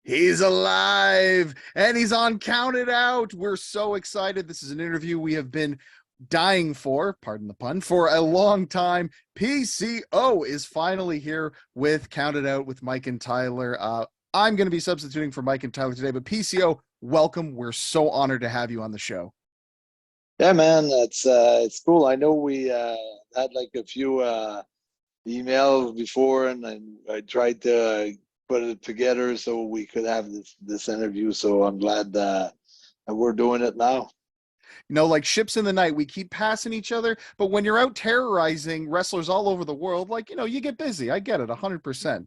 He's alive and he's on Count It Out. We're so excited. This is an interview we have been dying for, pardon the pun, for a long time. PCO is finally here with Count It Out with Mike and Tyler. I'm going to be substituting for Mike and Tyler today, but PCO, welcome. We're so honored to have you on the show. Yeah, man, it's cool. I know we had like a few emails before, and I tried to put it together so we could have this interview. So I'm glad that we're doing it now. Like ships in the night, we keep passing each other, but when you're out terrorizing wrestlers all over the world, you get busy. I get it 100%.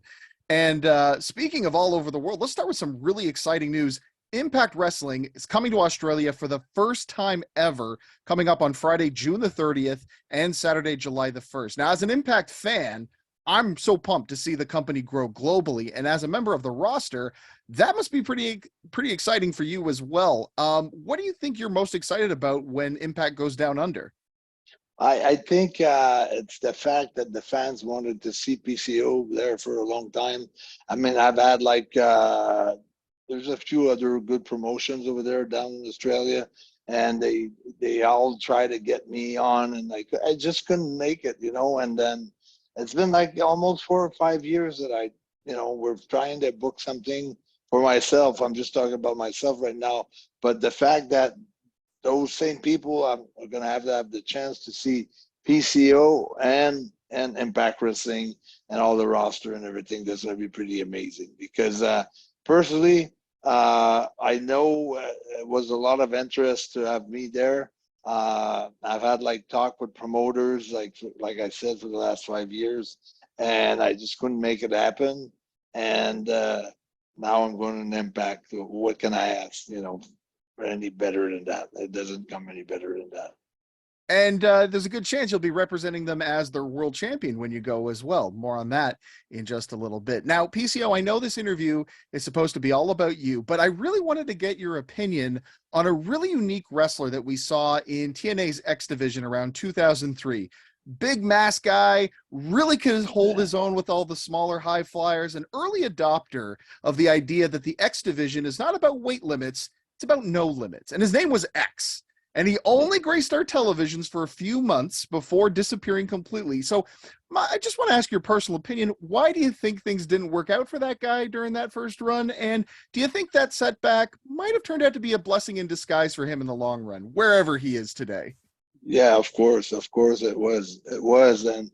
And speaking of all over the world, let's start with some really exciting news. Impact Wrestling is coming to Australia for the first time ever, coming up on Friday, June the 30th and Saturday, July the 1st. Now, as an Impact fan, I'm so pumped to see the company grow globally. And as a member of the roster, that must be pretty exciting for you as well. What do you think you're most excited about when Impact goes down under? I think it's the fact that the fans wanted to see PCO there for a long time. I mean, I've had there's a few other good promotions over there down in Australia, and they all try to get me on, and I just couldn't make it, And then it's been like almost 4 or 5 years that we're trying to book something for myself. I'm just talking about myself right now, but the fact that those same people are going to have the chance to see PCO and Impact Wrestling and all the roster and everything. That's going to be pretty amazing because personally, I know it was a lot of interest to have me there. I've had talk with promoters, like I said, for the last 5 years, and I just couldn't make it happen. And now I'm going to Impact. What can I ask? Any better than that? It doesn't come any better than that. And there's a good chance you'll be representing them as their world champion when you go as well. More on that in just a little bit. Now, PCO, I know this interview is supposed to be all about you, but I really wanted to get your opinion on a really unique wrestler that we saw in TNA's X Division around 2003. Big mass guy, really could hold his own with all the smaller high flyers, an early adopter of the idea that the X Division is not about weight limits, it's about no limits. And his name was X. And he only graced our televisions for a few months before disappearing completely. So I just want to ask your personal opinion. Why do you think things didn't work out for that guy during that first run? And do you think that setback might have turned out to be a blessing in disguise for him in the long run, wherever he is today? Yeah, of course it was. And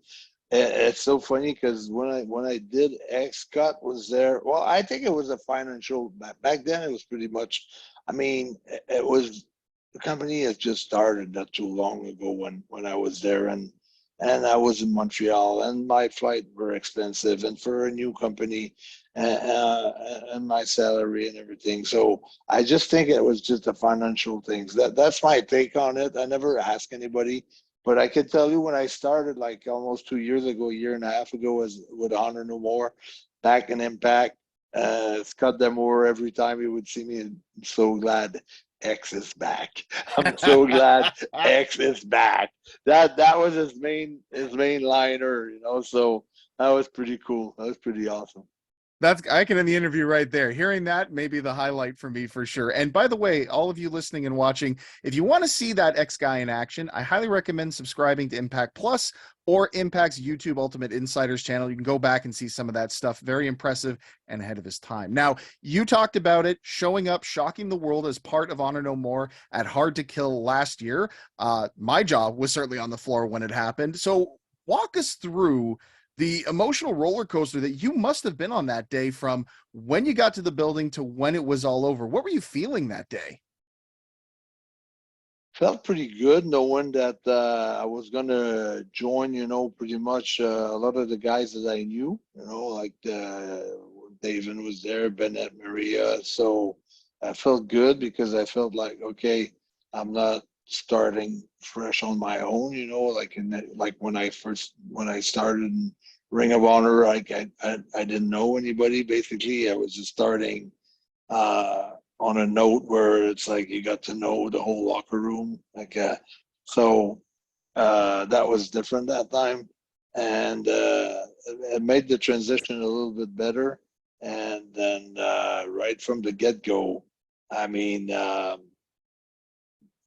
it's so funny because when I did X Cut was there. Well, I think it was a financial back then. It was pretty much. I mean, it was. The company has just started not too long ago when I was there, and I was in Montreal, and my flight were expensive, and for a new company, and my salary and everything. So I just think it was just the financial things. That's my take on it. I never ask anybody, but I can tell you when I started, like almost 2 years ago, a year and a half ago, was with Honor No More, back in Impact. Scott Demore, every time he would see me, I'm so glad X is back. I'm so glad X is back. That was his main liner, So that was pretty cool. That was pretty awesome. I can end the interview right there. Hearing that may be the highlight for me for sure. And by the way, all of you listening and watching, if you want to see that X guy in action, I highly recommend subscribing to Impact Plus or Impact's YouTube Ultimate Insiders channel. You can go back and see some of that stuff. Very impressive and ahead of his time. Now, you talked about it, showing up, shocking the world as part of Honor No More at Hard to Kill last year. My job was certainly on the floor when it happened. So walk us through the emotional roller coaster that you must have been on that day, from when you got to the building to when it was all over. What were you feeling that day? Felt pretty good knowing that I was going to join, pretty much a lot of the guys that I knew, like David was there, Bennett, Maria. So I felt good because I felt like, okay, I'm not starting fresh on my own, like when I started in Ring of Honor, like I didn't know anybody. Basically, I was just starting on a note where it's like you got to know the whole locker room, so that was different that time, and it made the transition a little bit better. And then right from the get-go, I mean,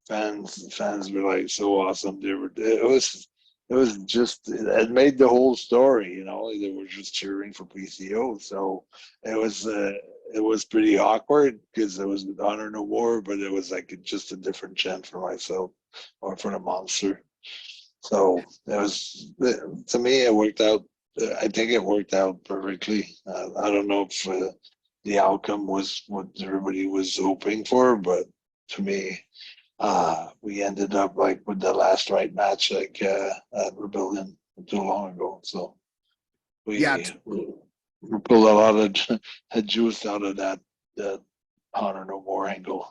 fans were like so awesome. It was just, it made the whole story. They were just cheering for PCO. So it was uh, it was pretty awkward because it was Honor No More, but it was like just a different chant for myself or for the monster. So it was, to me, it worked out. I think it worked out perfectly. I don't know if the outcome was what everybody was hoping for, but to me, we ended up like with the last right match, like at Rebellion too long ago. So Yeah, we pulled a lot of juice out of that Honor No More angle.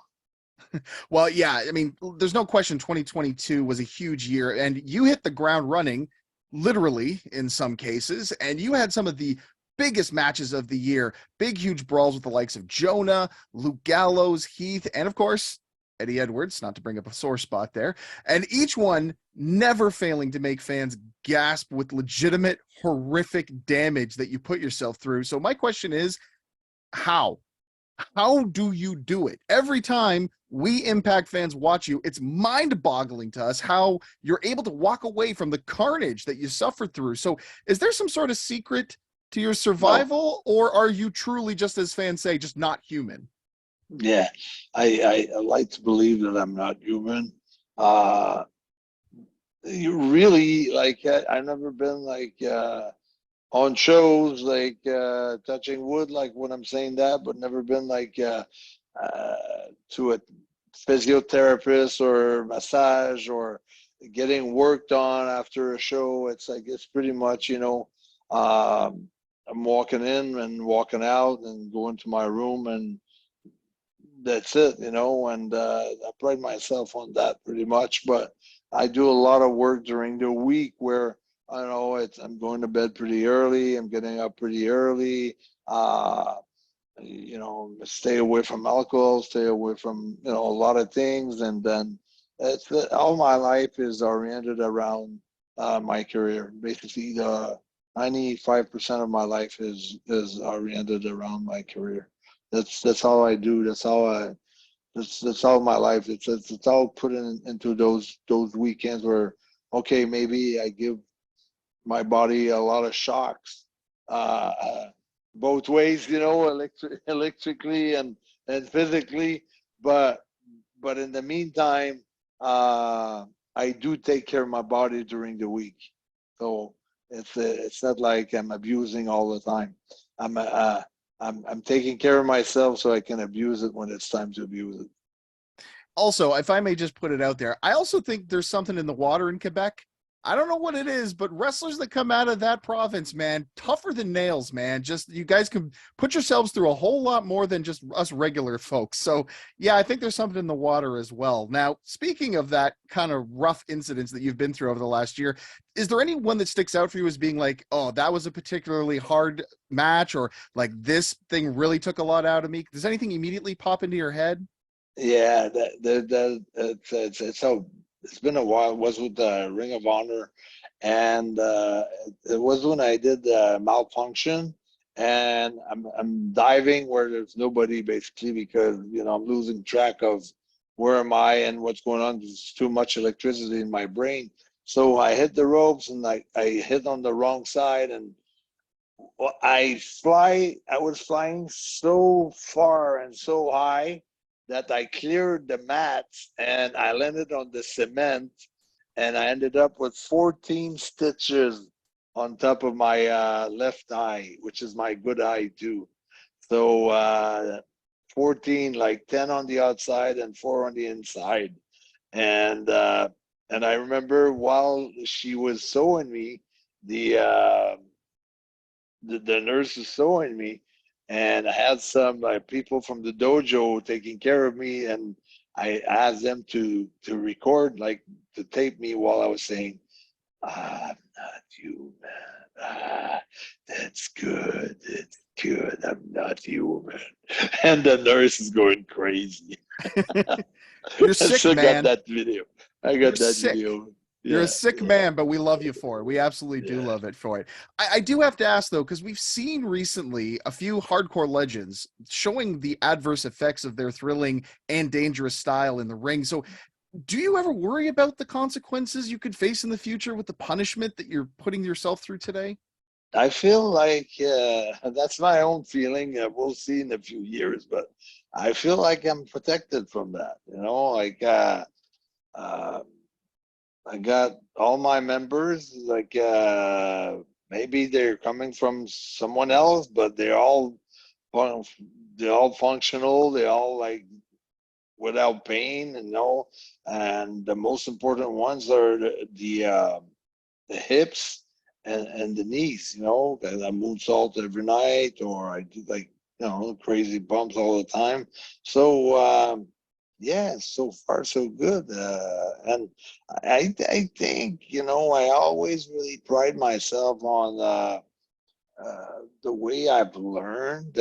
well, yeah, I mean, there's no question 2022 was a huge year, and you hit the ground running, literally in some cases, and you had some of the biggest matches of the year, big, huge brawls with the likes of Jonah, Luke Gallows, Heath, and of course, Eddie Edwards, not to bring up a sore spot there, and each one never failing to make fans gasp with legitimate, horrific damage that you put yourself through. So my question is, how? How do you do it? Every time we Impact fans watch you, it's mind boggling to us how you're able to walk away from the carnage that you suffered through. So, is there some sort of secret to your No, survival, or are you truly, just as fans say, just not human? yeah, I like to believe that I'm not human. Uh, you really like I've never been like on shows like touching wood, like when I'm saying that, but never been like uh, to a physiotherapist or massage or getting worked on after a show. It's like it's pretty much, I'm walking in and walking out and going to my room and that's it. And I pride myself on that pretty much. But I do a lot of work during the week where I know I'm going to bed pretty early. I'm getting up pretty early. Uh, stay away from alcohol, stay away from a lot of things, and then all my life is oriented around my career. Basically, the 95% of my life is oriented around my career. That's all I do. That's all my life. It's all put into those weekends where okay, maybe I give my body a lot of shocks, both ways, electrically and physically. But in the meantime, I do take care of my body during the week, so it's not like I'm abusing all the time. I'm uh, I'm taking care of myself so I can abuse it when it's time to abuse it. Also, if I may just put it out there, I also think there's something in the water in Quebec. I don't know what it is, but wrestlers that come out of that province, man, tougher than nails, man. Just you guys can put yourselves through a whole lot more than just us regular folks. So, yeah, I think there's something in the water as well. Now, speaking of that kind of rough incidents that you've been through over the last year, is there any one that sticks out for you as being like, oh, that was a particularly hard match, or like this thing really took a lot out of me? Does anything immediately pop into your head? Yeah, it's been a while. It was with the Ring of Honor, and it was when I did the malfunction, and I'm diving where there's nobody basically because I'm losing track of where am I and what's going on. There's too much electricity in my brain, so I hit the ropes and I hit on the wrong side and I was flying so far and so high that I cleared the mats and I landed on the cement and I ended up with 14 stitches on top of my left eye, which is my good eye too. So 14, like 10 on the outside and 4 on the inside. And and I remember while she was sewing me, the the nurse was sewing me, and I had some people from the dojo taking care of me, and I asked them to record, like to tape me while I was saying, "I'm not human. That's good. It's good. I'm not human." And the nurse is going crazy. You're I sick, still got man. that video. I You're got that sick. video. You're a Yeah, sick yeah. man, but we love you for it. We absolutely do Yeah. love it for it. I do have to ask though, because we've seen recently a few hardcore legends showing the adverse effects of their thrilling and dangerous style in the ring. So, do you ever worry about the consequences you could face in the future with the punishment that you're putting yourself through today? I feel like that's my own feeling. We'll see in a few years, but I feel like I'm protected from that. Like uh, I got all my members. Like maybe they're coming from someone else, but fun- they're all functional. They're all like without pain, and the most important ones are the hips and the knees, 'cause I moonsault every night, or I do like, crazy bumps all the time. So, yeah, so far so good. And I think, I always really pride myself on the way I've learned.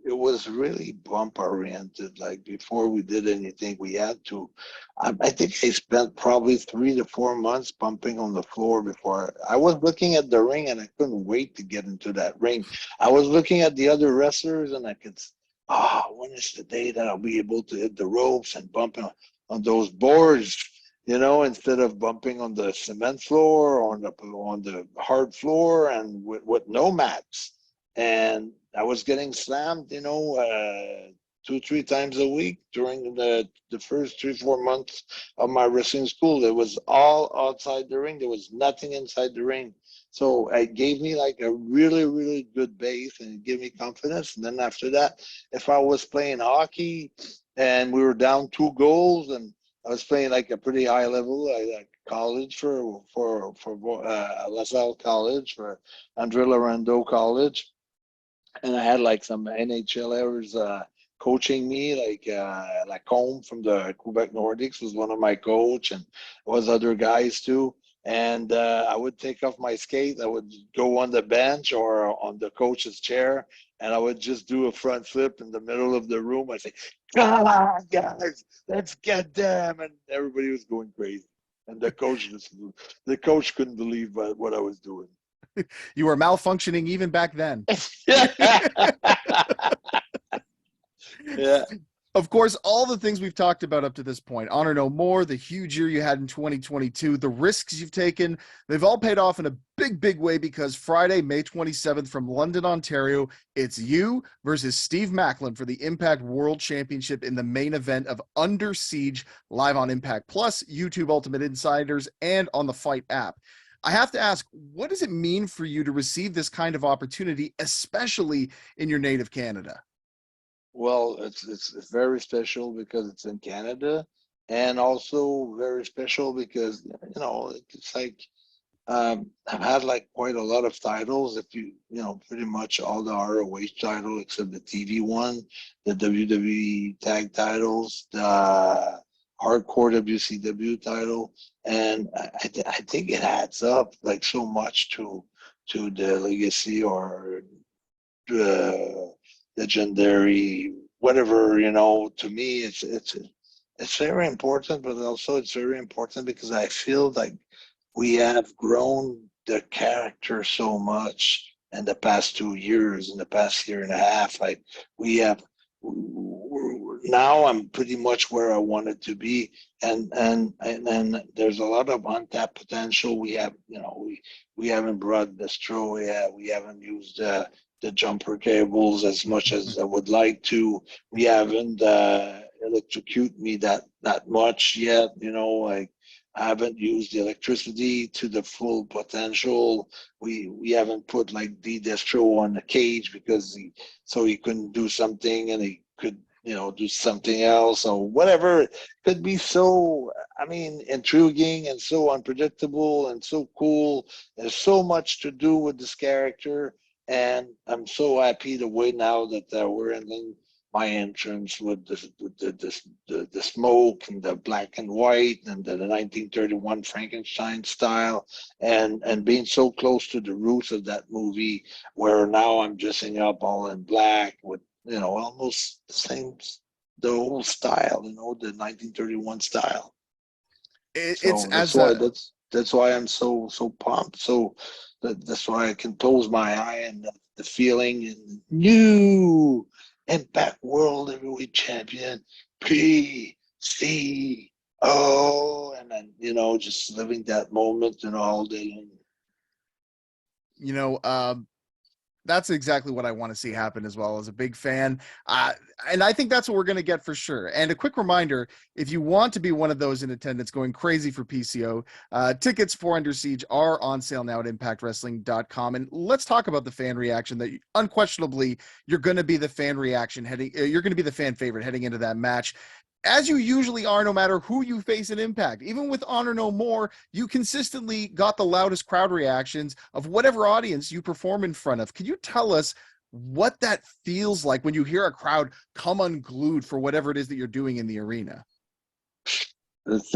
It was really bump oriented. Like before we did anything, we had to. I think I spent probably 3 to 4 months bumping on the floor before I was looking at the ring, and I couldn't wait to get into that ring. I was looking at the other wrestlers, and I could, when is the day that I'll be able to hit the ropes and bump on those boards? Instead of bumping on the cement floor or on the hard floor and with no mats. And I was getting slammed, 2, 3 times a week during the first 3, 4 months of my wrestling school. It was all outside the ring. There was nothing inside the ring. So it gave me like a really, really good base, and it gave me confidence. And then after that, if I was playing hockey and we were down 2 goals, and I was playing like a pretty high level, like college for La Salle College, for Andre Laurando College, and I had like some NHLers coaching me, like Combe from the Quebec Nordics was one of my coach, and was other guys too. And I would take off my skate, I would go on the bench or on the coach's chair, and I would just do a front flip in the middle of the room. I say, "Come on, guys, let's get them!" And everybody was going crazy. And the coach couldn't believe what I was doing. You were malfunctioning even back then. Yeah. Of course, all the things we've talked about up to this point, Honor No More, the huge year you had in 2022, the risks you've taken, they've all paid off in a big, big way, because Friday, May 27th from London, Ontario, it's you versus Steve Macklin for the Impact World Championship in the main event of Under Siege, live on Impact Plus, YouTube Ultimate Insiders, and on the Fight app. I have to ask, what does it mean for you to receive this kind of opportunity, especially in your native Canada? Well, it's very special because it's in Canada, and also very special because it's like I've had like quite a lot of titles. If pretty much all the ROH title except the TV one, the WWE tag titles, the hardcore WCW title, and I think it adds up like so much to the legacy or uh, legendary, whatever. To me, it's very important, but also it's very important because I feel like we have grown the character so much in the past 2 years, in the past year and a half. Like we have. Now I'm pretty much where I wanted to be, and there's a lot of untapped potential. We have, we haven't brought the straw. We haven't used the jumper cables as much as I would like to. We haven't electrocute me that much yet. Like I haven't used the electricity to the full potential. We haven't put like the Destro on the cage because he couldn't do something and he could do something else or whatever. It could be so, I mean, intriguing and so unpredictable and so cool. There's so much to do with this character, and I'm so happy the way now that we're in my entrance with the smoke and the black and white and the 1931 Frankenstein style, and being so close to the roots of that movie, where now I'm dressing up all in black with almost the same, the old style, the 1931 style. It's So as a that's why I'm so pumped. So that's why I can close my eye and the feeling and new Impact World Heavyweight Champion PCO, and then just living that moment all day long. you know, that's exactly what I want to see happen as well. As a big fan, and I think that's what we're going to get for sure. And a quick reminder: if you want to be one of those in attendance going crazy for PCO, tickets for Under Siege are on sale now at ImpactWrestling.com. And let's talk about the fan reaction. That unquestionably you're going to be the fan reaction heading. You're going to be the fan favorite heading into that match, as you usually are, no matter who you face in Impact. Even with Honor No More, you consistently got the loudest crowd reactions of whatever audience you perform in front of. Can you tell us what that feels like when you hear a crowd come unglued for whatever it is that you're doing in the arena? It's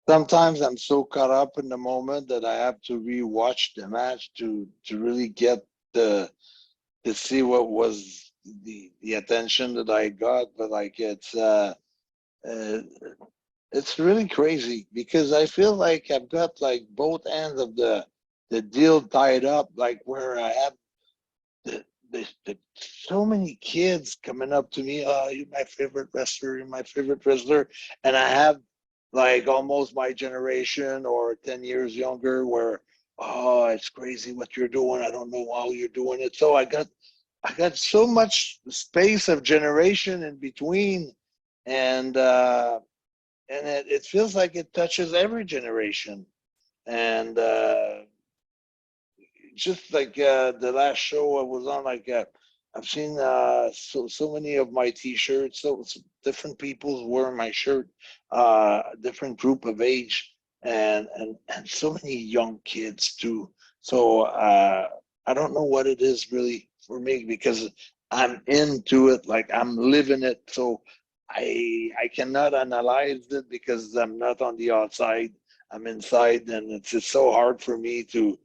sometimes I'm so caught up in the moment that I have to rewatch the match to really get the to see what was the attention that I got. But like uh it's really crazy because I feel like I've got like both ends of the deal tied up, like where I have so many kids coming up to me, oh, you're my favorite wrestler, you're my favorite wrestler. And I have like almost my generation or 10 years younger where, oh, it's crazy what you're doing. I don't know how you're doing it. So I got so much space of generation in between, and it feels like it touches every generation. And just like the last show I was on, like I've seen so many of my T-shirts. So different people's wearing my shirt, different group of age, and so many young kids too. So I don't know what it is really for me because I'm into it, like I'm living it. So I cannot analyze it because I'm not on the outside. I'm inside, and it's just so hard for me to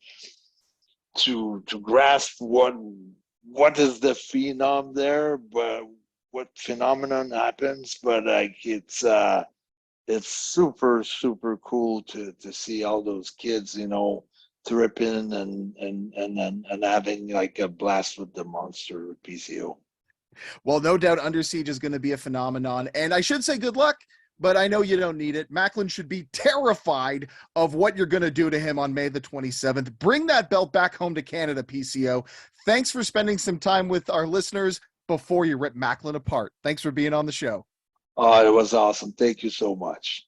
grasp what is the phenom there, but what phenomenon happens. But like it's super cool to see all those kids, tripping and having like a blast with the monster PCO. Well, no doubt Under Siege is going to be a phenomenon. And I should say good luck, but I know you don't need it. Macklin should be terrified of what you're going to do to him on May the 27th. Bring that belt back home to Canada, PCO. Thanks for spending some time with our listeners before you rip Macklin apart. Thanks for being on the show. Oh, it was awesome. Thank you so much.